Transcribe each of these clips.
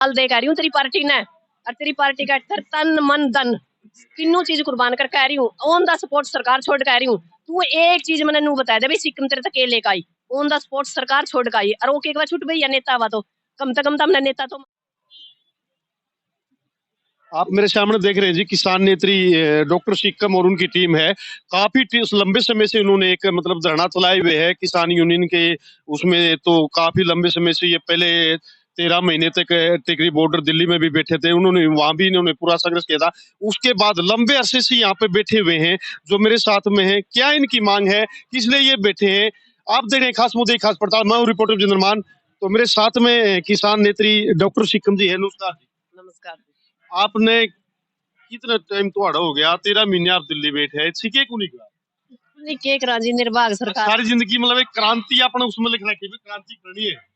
साल दे कह रही हूँ तेरी पार्टी ने, और तेरी पार्टी का तन मन धन तीनों चीज कुर्बान कर कह रही हूँ। ऑन द स्पॉट सरकार छोड़ कह रही हूँ। तू एक चीज मैंने नू बताया दे भाई, सिक्किम तेरे तक लेकर आई, ऑन द स्पॉट सरकार छोड़ कर आई, और वो एक बार छूट गई या नेता हुआ तो कम से कम तो हमने नेता तो। आप मेरे सामने देख रहे हैं जी, किसान नेत्री डॉक्टर सिक्कम और उनकी टीम है। काफी लंबे समय से उन्होंने एक मतलब धरना चलाए हुए है किसान यूनियन के। उसमें तो काफी लंबे समय से, ये पहले 13 महीने तक टिकरी बॉर्डर दिल्ली में भी बैठे थे, उन्होंने वहां भी इन्होंने पूरा संघर्ष किया था। उसके बाद लंबे अरसे से यहाँ पे बैठे हुए हैं। जो मेरे साथ में है, क्या इनकी मांग है, किस लिए ये बैठे हैं, आप दे रहे हैं खास मुद्दे खास पड़ताल। मैं हूँ रिपोर्टर जिंद्रमान। तो मेरे साथ में किसान नेत्री डॉक्टर सिक्कम जी है। नमस्कार जी। नमस्कार। आपने कितना टाइम तो हो गया, 13 महीने आप दिल्ली बैठे हैं, सीखे क्यों नहीं करा? नहीं के राजी निर्भाग सरकार, सारी जिंदगी मतलब एक क्रांति अपने उसमें लिख रखी है, क्रांति करनी है।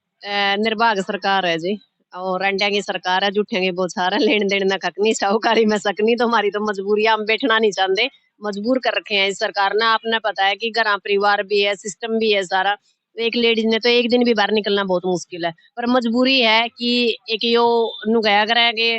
निर्भाग सरकार है जी, और अंडिया की सरकार है, झूठे की बोछार है, लेन देन न ककनी, साहूकारी में सकनी। तो हमारी तो मजबूरी, हम बैठना नहीं चाहते, मजबूर कर रखे हैं इस सरकार ने। आपने पता है कि घर परिवार भी है, सिस्टम भी है सारा। एक लेडीज ने तो एक दिन भी बाहर निकलना बहुत मुश्किल है, पर मजबूरी है कि एक यो नु गया करेंगे।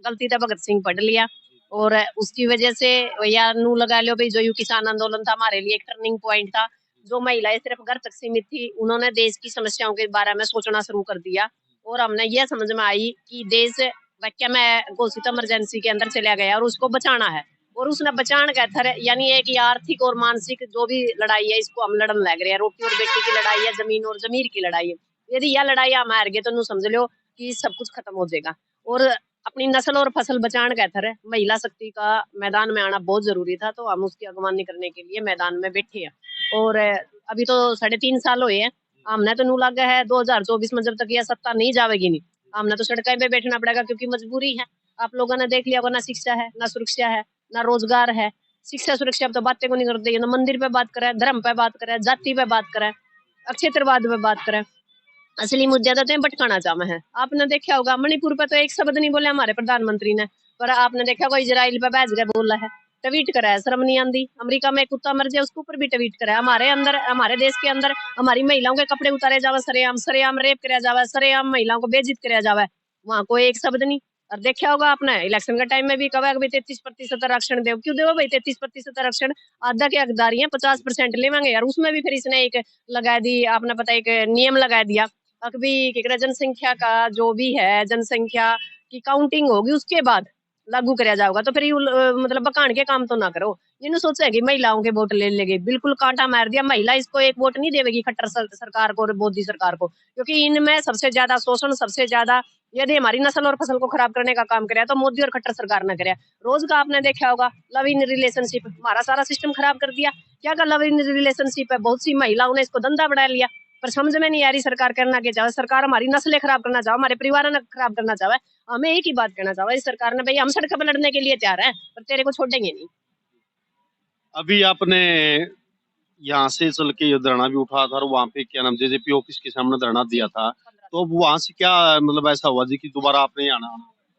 गलती तो भगत सिंह पढ़ लिया, और उसकी वजह से या नू लगा लो भाई, जो यू किसान आंदोलन था हमारे लिए एक टर्निंग पॉइंट था। जो महिलाएं सिर्फ घर तक सीमित थी, उन्होंने देश की समस्याओं के बारे में सोचना शुरू कर दिया, और हमने यह समझ में आई कि देश वाकई में घोषित इमरजेंसी के अंदर चला गया और उसको बचाना है। और उसने बचाने का थर यानी एक आर्थिक और मानसिक जो भी लड़ाई है, इसको हम लड़न लग रहे हैं। रोटी और बेटी की लड़ाई है, जमीन और जमीर की लड़ाई है। यदि यह लड़ाई हम हार गए तो नू समझ लो कि सब कुछ खत्म हो जाएगा। और अपनी नस्ल और फसल बचाने का थर महिला शक्ति का मैदान में आना बहुत जरूरी था, तो हम उसकी अगवानी करने के लिए मैदान में बैठे हैं। और अभी तो 3.5 साल हुए हैं। हमने तो नू लगा है 2024 में जब तक यह सत्ता नहीं जाएगी नहीं, हमने तो सड़कों पे बैठना पड़ेगा, क्योंकि मजबूरी है। आप लोगों ने देख लिया होगा, ना शिक्षा है, ना सुरक्षा है, ना रोजगार है। शिक्षा सुरक्षा तो बातें को नहीं करते, ना मंदिर पे बात करे, धर्म पे बात करे, जाति पे बात करे, क्षेत्रवाद पे बात करे। असली मुद्दे तो भटकाना चाहते हैं। आपने देखा होगा मणिपुर पे तो एक शब्द नहीं बोले हमारे प्रधानमंत्री ने, पर आपने देखा होगा इजराइल पे बैठ गया बोला है, ट्वीट करा है, शर्म नहीं आती। अमेरिका में एक कुत्ता मर जाए उसके ऊपर भी ट्वीट करा है। हमारे अंदर, हमारे देश के अंदर हमारी महिलाओं के कपड़े उतारे जावे, सरेआम सरेआम रेप कराया जावे, सरेआम महिलाओं को बेइज्जत कराया जावे, वहां कोई एक शब्द नहीं। और देखा होगा आपने इलेक्शन के टाइम में भी कहा 33% आरक्षण दो। क्यों दो भाई 33% आरक्षण? आधा की हकदारी है, 50% लेवांगे यार। उसमें भी फिर इसने एक लगा दी, आपने पता एक नियम लगा दिया, अभी जनसंख्या का जो भी है, जनसंख्या की काउंटिंग होगी उसके बाद लागू कराया जाएगा। तो फिर मतलब बकान के काम तो ना करो। इन्होंने सोचा है कि महिलाओं के वोट ले लेंगे, बिल्कुल कांटा मार दिया। महिला इसको एक वोट नहीं देगी खट्टर सरकार को और मोदी सरकार को, क्योंकि इनमें सबसे ज्यादा शोषण, सबसे ज्यादा यदि हमारी नस्ल और फसल को खराब करने का काम करे तो मोदी और खट्टर सरकार ने करे। रोज का आपने देखा होगा लव इन रिलेशनशिप, हमारा सारा सिस्टम खराब कर दिया। क्या का लव इन रिलेशनशिप है, बहुत सी महिलाओं ने इसको धंधा बढ़ा लिया, पर समझ में नहीं आ रही सरकार करना क्या चाहे। सरकार हमारी नस्लें खराब करना चाहे, हमारे परिवार ने खराब करना चाहे। हमें एक ही बात कहना चाहे इस सरकार ने, भाई हम सड़क पर लड़ने के लिए तैयार है, पर तेरे को छोड़ेंगे नहीं। अभी आपने यहाँ से चल के धरना भी उठा था, और वहाँ पे क्या नाम जेजेपी ऑफिस के सामने धरना दिया था, तो वहाँ से क्या मतलब ऐसा हुआ जी कि दोबारा आपने आना?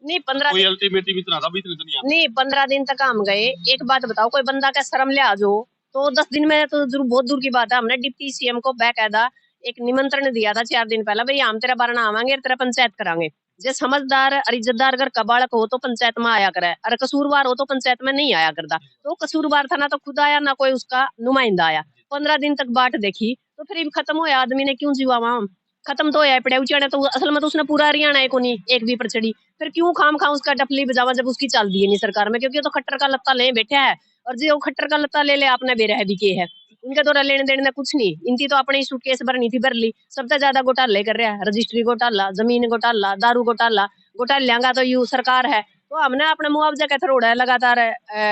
नहीं 15 कोई अल्टीमेटम इतना था, इतने तो नहीं 15 दिन तक हम गए। एक बात बताओ, कोई बंदा का शर्म लिहाज हो तो 10 दिन में तो जरूर बहुत दूर की बात है। हमने डिप्टी सीएम को बाकायदा एक निमंत्रण दिया था 4 दिन पहले, भाई हम तेरा बारना आवांगे, तेरा पंचायत करांगे। जो समझदार और इज्जतदार अगर कबाड़क हो तो पंचायत में आया करे, और कसूरवार हो तो पंचायत में नहीं आया करता। तो कसूरवार था ना तो खुद आया, ना कोई उसका नुमाइंदा आया। 15 दिन तक बाट देखी, तो फिर खत्म हो आदमी ने क्यों जीवा वहां? खत्म तो होया पड़े उचाने, तो असल में तो उसने पूरा हरियाणा एक नहीं एक भी पर चढ़ी। फिर क्यों खाम खा उसका डफली बजावा जब उसकी चल दी नहीं सरकार में, क्योंकि तो खट्टर का लत्ता ले बैठा है। और जो खट्टर का लत्ता ले ले आपने बेरह भी किए है, उनके तो लेने देने कुछ नहीं। इनकी तो अपनी सूटकेस भरनी थी, भर ली। सबसे ज्यादा घोटाले कर रहा है, रजिस्ट्री घोटाला, जमीन घोटाला, दारू घोटाला। घोटालियांगा तो यू सरकार है। तो हमने अपने मुआवजा का थरोड़ा है लगातार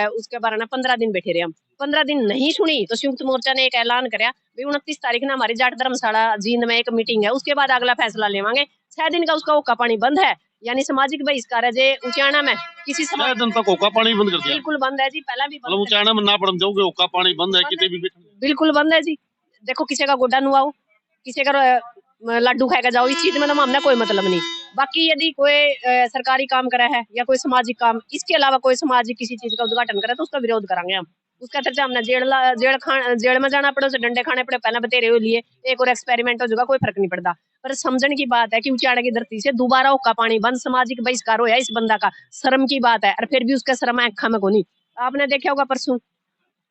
उसके बारे में 15 दिन बैठे रहे हम। 15 दिन नहीं सुनी तो संयुक्त मोर्चा ने एक ऐलान कराया, 29 तारीख ने हमारी जाट धर्मशाला जींद में एक मीटिंग है, उसके बाद अगला फैसला लेवांगे। 6 दिन का उसका ओका पानी बंद है, यानी सामाजिक बहिष्कार है। जे उचाना में किसी दिन तक ओका पानी बंद कर दिया? बिल्कुल बंद है जी, पहला भी बंद उचाना में ना पड़ जाओगे, ओका पानी बंद है कितने भी? बिल्कुल बंद है जी। देखो किसी का गोडा नुआओ, किसी का लड्डू खाएगा जाओ, इस चीज में तो हमने कोई मतलब नहीं। बाकी यदि कोई सरकारी काम करा है या कोई सामाजिक काम, इसके अलावा कोई सामाजिक किसी चीज का उद्घाटन करे तो उसका विरोध करांगे हम। उसका खर्चा हमने जेल में जाना पड़े, उसे डंडे खाने पड़े, पहले बतेरे हो लिए, एक और एक्सपेरिमेंट हो जाएगा, कोई फर्क नहीं पड़ता। पर समझने की बात है कि उचाड़े की धरती से दोबारा ओका पानी बंद, सामाजिक बहिष्कार होया इस बंदा का, शर्म की बात है। और फिर भी उसका शर्म आंखा में कोनी। आपने देखा होगा परसों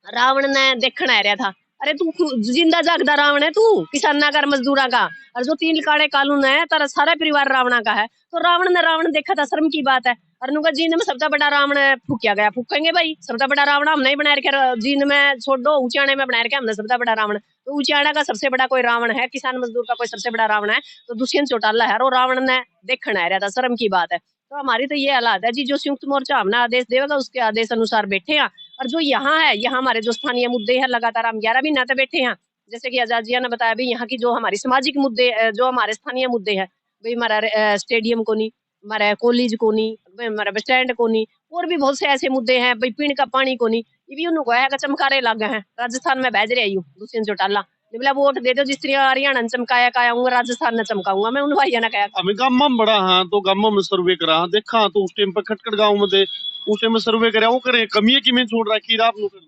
रावण ने देखने आ रहा था, अरे तू जिंदा जागदा रावण है, तू किसाना का मजदूरा का, और जो 3 काले कानून है तारा सारा परिवार रावणा का है। तो रावण ने रावण देखा था, शर्म की बात है। और नुका जीन में सबसे बड़ा रावण फूकिया गया, फूकेंगे भाई, सबसे बड़ा रावण हम नहीं बना रखे, जीन में छोड़ दो, ऊंचाने में बना रखे हमने सबसे बड़ा रावण। तो ऊंचाना का सबसे बड़ा कोई रावण है, किसान मजदूर का कोई सबसे बड़ा रावण है तो दुष्यंत चौटाला है, और रावण ने देखने आ रहा था, शर्म की बात है। तो हमारी तो ये हालात है जी, जो संयुक्त मोर्चा हमने आदेश देगा उसके आदेश अनुसार बैठे हैं। और जो यहाँ है, यहाँ हमारे जो स्थानीय मुद्दे हैं, लगातार हम 11 महीने से बैठे हैं। जैसे कि आजाद जिया ने बताया भी, यहाँ की जो हमारी सामाजिक मुद्दे, जो हमारे स्थानीय मुद्दे हैं भाई, हमारा स्टेडियम को नहीं, हमारा कॉलेज को नहीं, हमारा बस स्टैंड को नहीं, और भी बहुत से ऐसे मुद्दे हैं भाई, पीने का पानी को नहीं, ये भी उनको है चमकारे लग गए हैं। राजस्थान में भेज रहे हूँ दुष्यंत चौटाला, बोला वोट दे दो, जिस तरह हरियाणा ने चमकाया कायाऊंगा, राजस्थान ने चमकाऊंगा मैं, उन भाइयों ने कहा। हमें गाँव में बड़ा हाँ, तो गाँव में सर्वे करा हाँ, देखा तो उस टाइम पर खटखट गाँव में थे, उस टाइम में सर्वे करा, वो करे कमी है कि मैं छोड़ रहा की आप लोग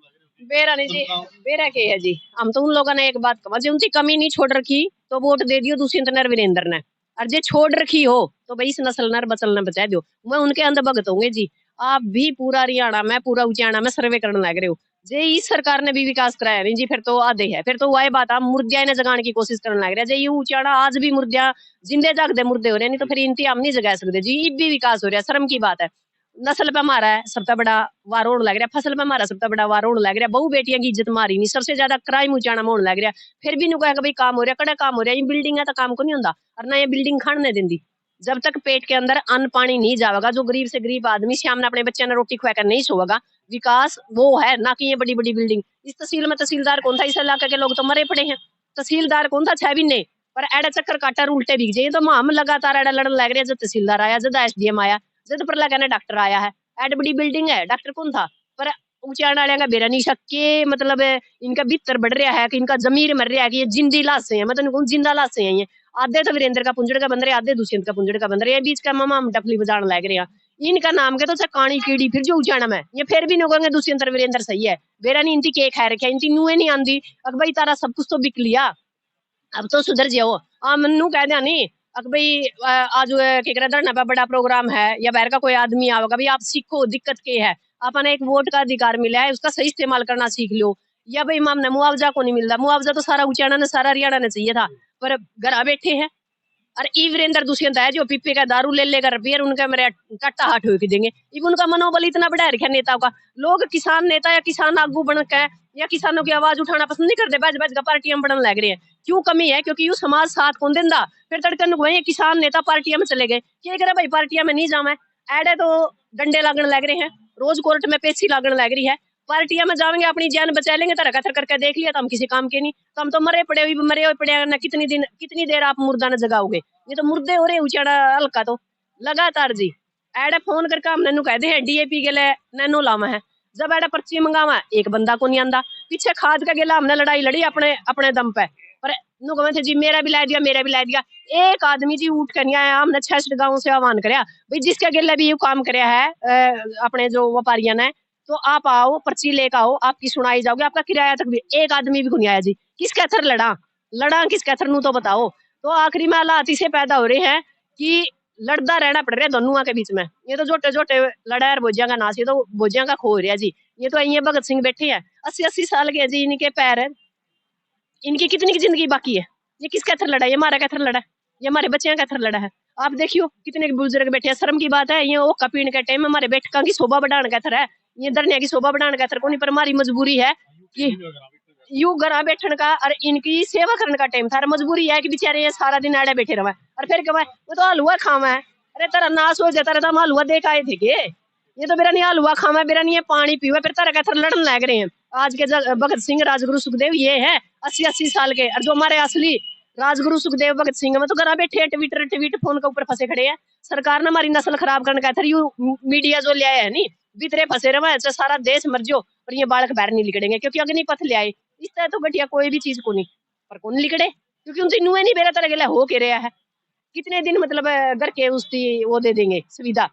बेरा नहीं जी, बेरा के है जी, हम तो उन लोगों ने एक बात कहा जी, उनकी कमी नहीं छोड़ रखी तो वोट दे दियो दुष्यंत नर वीरेंद्र ने, और जे छोड़ रखी हो तो भाई इस नस्ल नर बचल न बचा दो, मैं उनके अंदर भगत होंगे जी। आप भी पूरा हरियाणा में, पूरा उचाना में सर्वे करने लग रहे हो जे, इस सरकार ने भी विकास कराया नहीं जी, फिर तो आधे है, फिर तो वही बात आप मुर्दिया ने जगाने की कोशिश करने लग रहे जे, ये उचाना आज भी मुर्दिया जिंदे जागदे मुर्दे हो रहे, नहीं तो फिर इनती हम नहीं जगा सकते जी, भी विकास हो रहा है, शर्म की बात है। नस्ल पे हमारा है सबसे बड़ा वार होने लग रहा है, फसल पे हमारा सबसे बड़ा वार होने लग रहा है, बहु बेटियां की इज्जत मारी नहीं, सबसे ज्यादा क्राइम उचाना में होने लग रहा है। फिर भी नुका भाई काम हो रहा है, कड़ा काम हो रहा है, ये बिल्डिंग है तो काम को नहीं होता, और ना ये बिल्डिंग खाने देंदी। जब तक पेट के अंदर अन्न पानी नहीं जाएगा, जो गरीब से गरीब आदमी सामने अपने बच्चे ने रोटी खुआकर नहीं सोएगा, विकास वो है ना कि ये बड़ी बड़ी बिल्डिंग। इस तहसील में तहसीलदार कौन था, इस इलाके के लोग तो मरे पड़े हैं, तहसीलदार कौन था 6 महीने पर एडे चक्कर काटा उल्टे बिक जाए, तो हम लगातार एडा लड़न लग रहे हैं, जब तहसीलदार आया, जब एसडीएम आया, जब पर कहने डॉक्टर आया है, एड बड़ी बिल्डिंग है, डॉक्टर कौन था, पर ऊंचाण वाले का बेरा नहीं सके, मतलब इनका भीतर बढ़ रहा है कि इनका जमीर मर रहा है कि ये जिंदी लाशें हैं, मतलब कौन जिंदा लाशें हैं ये, आधे तो वीरेंद्र का पुंजड़ का बन रहे, आधे दुष्यंत का पुंजड़ का बन रहे, बीच का मामा हम डफली बजाने लग रहे हैं। इनका नाम के तो काणी कीड़ी फिर जो उचाना में, ये फिर भी लोगों दुष्यंत वीरेंद्र सही है, बेरा नहीं इनकी केक है रखे, इनकी नुए नहीं आंदी, अब भाई तारा सब कुछ तो बिक लिया, अब तो सुधर जाओ। मन्नू कह दिया नहीं अब भाई, आज धरना पे बड़ा प्रोग्राम है या बाहर का कोई आदमी आवेगा, भाई आप सीखो दिक्कत क्या है, अपने एक वोट का अधिकार मिला है, उसका सही इस्तेमाल करना सीख लो। या भाई मामने मुआवजा को नहीं मिलता, मुआवजा तो सारा उचाना ने, सारा हरियाणा ने चाहिए था, पर घर बैठे हैं। और ई वीरेंद्र दुष्यंत है जो पीपे का दारू ले लेकर फिर उनका मेरे कट्टा हाथ हो देंगे, इब उनका मनोबल इतना बढ़ा रखा नेताओं का। लोग किसान नेता या किसान आगू बन के या किसानों की आवाज उठाना पसंद नहीं करते, बज बज का पार्टियां बनने लग रही है। क्यों कमी है, क्योंकि यू समाज साथ कौन देंदा, फिर तड़कन हुए किसान नेता पार्टियां में चले गए, क्या करे भाई पार्टियां में नहीं जावे, एडे तो डंडे लागने लग रहे हैं, रोज कोर्ट में पेशी लागने लग रही है, पार्टियां में जाएंगे अपनी जान बचा लेंगे, तरह कथर करके देख लिया तो हम किसी काम के नहीं, तो हम तो मरे पड़े हुए, मरे हुए पड़े ना, कितनी दिन कितनी देर आप मुर्दा न जगाओगे, ये तो मुर्दे हो रहे उचाड़ा हल्का तो लगातार जी। एडे फोन करके हम नैनू कहते हैं डीएपी के लिए नैनो लामा है, जब एडे पर्ची मंगावा एक बंदा को नहीं आंदा, पीछे खाद का गेला हमने लड़ाई लड़ी अपने अपने दम पे, पर नु कहते थे जी मेरा भी ला दिया, मेरा भी ला दिया, एक आदमी जी उठ कर नहीं आया, हमने 66 गाँव से आह्वान कराया भाई जिसके गेला भी ये काम कराया है अपने जो व्यापारियों ने, तो आप आओ पर्ची लेकर आओ, आपकी सुनाई जाओगे, आपका किराया तक भी, एक आदमी भी को नहीं आया जी, किसके अथर लड़ा किसके अथर नू तो बताओ। तो आखिरी में हालात इसे पैदा हो रहे हैं कि लड़दा रहना पड़ रहा है दोनों के बीच में, ये तो जोटे जोटे लड़ाई भोजिया का नाच, ये तो भोजिया का खो रहा जी। ये तो ये भगत सिंह बैठे हैं 80-80 साल के जी, इनके पैर है, इनकी कितनी की जिंदगी बाकी है, ये किसके अथर लड़ा है, ये हमारा का अथर लड़ा है, ये हमारे बच्चे का अथर लड़ा है। आप देखियो कितने बुजुर्ग बैठे हैं, शर्म की बात है, ये वो कपीण के टाइम हमारे बैठका की शोभा बढ़ाने का अथर है, ये धरने की शोभा बढ़ाने का अथर को नहीं, पर हमारी मजबूरी है कि यू घर बैठने का और इनकी सेवा करने का टाइम था, मजबूरी है कि बेचारे ये सारा दिन आड़े बैठे रहे, और फिर कमाए वो तो हलवा खावा है, अरे तेरा नाश हो जाता रहता, हम हलवा देख आए थे के, ये तो मेरा नहीं हलवा खावा, मेरा नहीं पानी पीवा, फिर तरह का लड़न लग रहे हैं। आज के भगत सिंह राजगुरु सुखदेव ये है 80-80 साल के, और जो हमारे असली राजगुरु सुखदेव भगत सिंह में तो घर बैठे ट्वीट फोन के ऊपर फंसे खड़े हैं। सरकार ने हमारी नस्ल खराब करने का यू मीडिया जो ले आया है नी, भीतरे फंसे रहे, सारा देश मर जो, पर ये बालक बाहर नहीं निकलेंगे क्योंकि अग्निपथ ले आए, इस तरह तो घटिया कोई भी चीज को नहीं, पर कौन लिखड़े क्योंकि उनसे नुए नहीं बेरा तरह गला हो के रहा है, कितने दिन मतलब घर के उसकी वो दे देंगे सुविधा।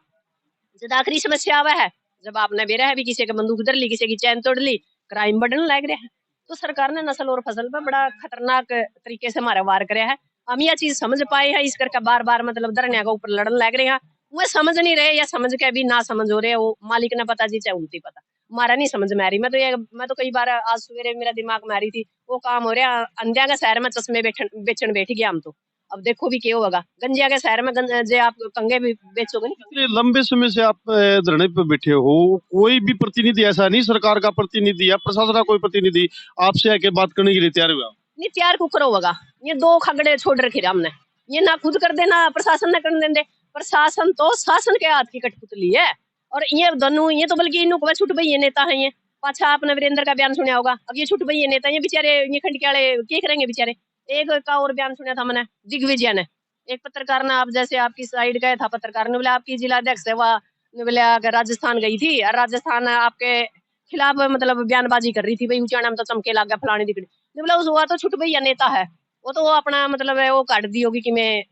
जब आखिरी समस्या आवा है, जब आपने बेरा है भी किसी का बंदूक धर ली, किसी की चैन तोड़ ली, क्राइम बढ़ने लग रहा है। तो सरकार ने नस्ल और फसल पर बड़ा खतरनाक तरीके से मारा वार कराया है। हम यह चीज समझ पाए हैं, इस करके बार बार मतलब धरने के ऊपर लड़न लग रहे हैं। वो समझ नहीं रहे या समझ के भी ना समझ हो रहे, वो मालिक ने पता जी चाहे उल्टी पता, हमारा नहीं समझ में आ रही। मैं तो कई बार आज सवेरे मेरा दिमाग में आ रही थी, वो काम हो रहा अंधिया के शहर में चश्मे बेचन बैठ गया हम तो। अब देखो भी क्या होगा, गंजिया के शहर में जे आप कंगे भी बेचोगे नहीं। इतने लंबे समय से आप धरने पे बैठे हो, कोई भी प्रतिनिधि ऐसा नहीं, सरकार का प्रतिनिधि या प्रशासन का कोई प्रतिनिधि आपसे आके बात करने के लिए तैयार हुआ? नहीं तैयार कुकर होगा, ये दो खगड़े छोड़ रखे हमने, ये ना खुद कर देना प्रशासन ने कर देंगे। प्रशासन तो शासन के हाथ की कठपुतली है। और ये दोनों, ये तो बल्कि इन्हों को छुट भई ये नेता है ये। पाछा आपने वीरेंद्र का बयान सुना होगा, अब ये छुट भई ये नेता, ये बेचारे ये खंड के वाले क्या करेंगे बेचारे। एक का और बयान सुना था मैंने दिग्विजय ने, एक पत्रकार ने, आप जैसे आपकी साइड गए था पत्रकार ने बोला आपकी जिला अध्यक्ष है वह, ने बोला अगर राजस्थान गई थी और राजस्थान आपके खिलाफ मतलब बयानबाजी कर रही थी, भाई ऊंचाना में तो चमके लग गया फलानी दिखड़ी, ने बोला उस हुआ तो छुट भैया नेता है, वो तो वो अपना मतलब है वो काट दी होगी कि मैं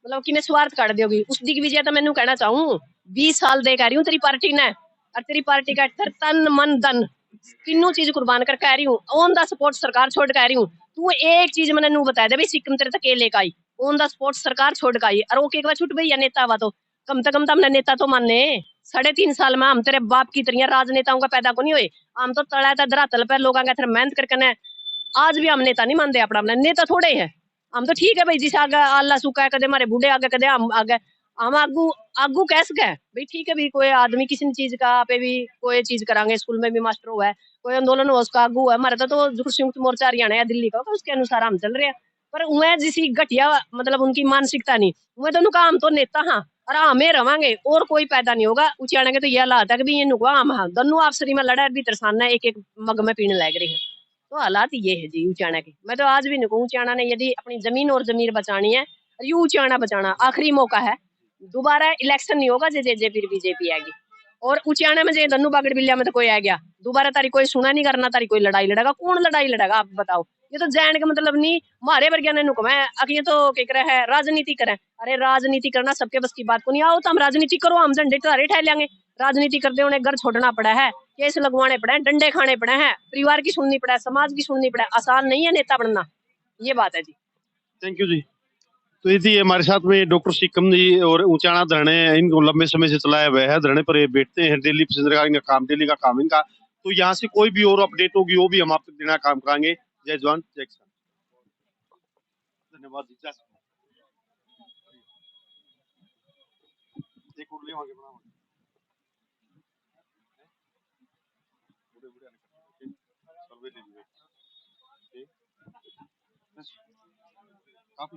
मतलब कि मैं स्वार्थ काट दी होगी। उस दिग्विजय तो मैंने कहना चाहूँ 20 साल दे कह रही हूँ तेरी पार्टी ने, और तेरी पार्टी का तन मन धन तीनों चीज कुर्बान कर कह रही हूँ, ऑन द स्पॉट सरकार छोड़ कह रही हूँ। तू एक चीज मैंने नू बताया दे भाई सिक्किम तेरे तक लेकर आई, ऑन द स्पॉट सरकार छोड़ कर आई, और वो एक बार छुट भैया नेता हुआ तो कम से कम तो हमने नेता तो मानने। 3.5 साल में हम तेरे बाप की तरह राजनेताओं का पैदा को नहीं हुए, हम तो तड़ा था धरातल पर लोगों का मेहनत करके आज भी हम नेता नहीं मानते अपना, अपना नेता थोड़े है हम तो। ठीक है भाई जिसे आगे अल्लाह सुखा है, कदे हमारे बूढ़े आगे कदे हम आगे, हम आगू आगू कैसे गए भाई। ठीक है भाई कोई आदमी किसी चीज का पे भी कोई चीज करांगे, स्कूल में भी मास्टर हुआ है, कोई आंदोलन हुआ उसका आगू है, हमारा तो संयुक्त मोर्चा हरियाणा या दिल्ली का, उसके अनुसार हम चल रहे हैं। पर उन्हें जिसी घटिया मतलब उनकी मानसिकता नहीं, उन्हें तो उनका हम तो नेता हाँ और हमें रवांगे और कोई पैदा नहीं होगा। उचाने के तो यह हालात है कि ये नुकवा हम हाँ दोनों आपसरी में लड़ा भी तरसाना एक एक मग में पीने लग रही है। तो हालात ये है जी ऊंचाना की। मैं तो आज भी निकू ऊंचाना ने यदि अपनी जमीन और जमीर बचानी है, ये ऊंचाना बचाना आखिरी मौका है। दोबारा इलेक्शन नहीं होगा जे फिर बीजेपी आएगी। और ऊंचाना में जे धनु बागड़ बिल्लिया में तो कोई आ गया दोबारा तारी कोई सुना नहीं करना, तारी कोई लड़ाई लड़ेगा, कौन लड़ाई लड़ेगा आप बताओ। ये तो जैन का मतलब नहीं मारे वर्गिया ने नुकम है अब ये तो क्या करे है राजनीति करें। अरे राजनीति करना सबके बस की बात को नहीं, आओ तो हम राजनीति करो, हम झंडे तारे ठहर लेंगे। राजनीति करते उन्हें घर छोड़ना पड़ा है, केस लगवाने पड़े हैं, डंडे खाने पड़े हैं, परिवार की सुननी पड़ा है, समाज की सुननी पड़ा है, आसान नहीं है नेता बनना। ये बात है जी। थैंक यू जी। तो ये थी हमारे साथ में डॉक्टर सिक्कम जी, और ऊंचाना धरने इनको लंबे समय से चलाया हुआ है, धरने पर ये बैठते हैं डेली, पैसेंजर का इनका काम, डेली का काम इनका। तो यहाँ से कोई भी और अपडेट होगी वो भी हम आप तक देना काम कराएंगे। जय जवान जय किसान। धन्यवाद जी। एक और ले आगे बढ़ाओ। बुढ़े बुढ़े आने का। सर्वे ले लीजिए। काफी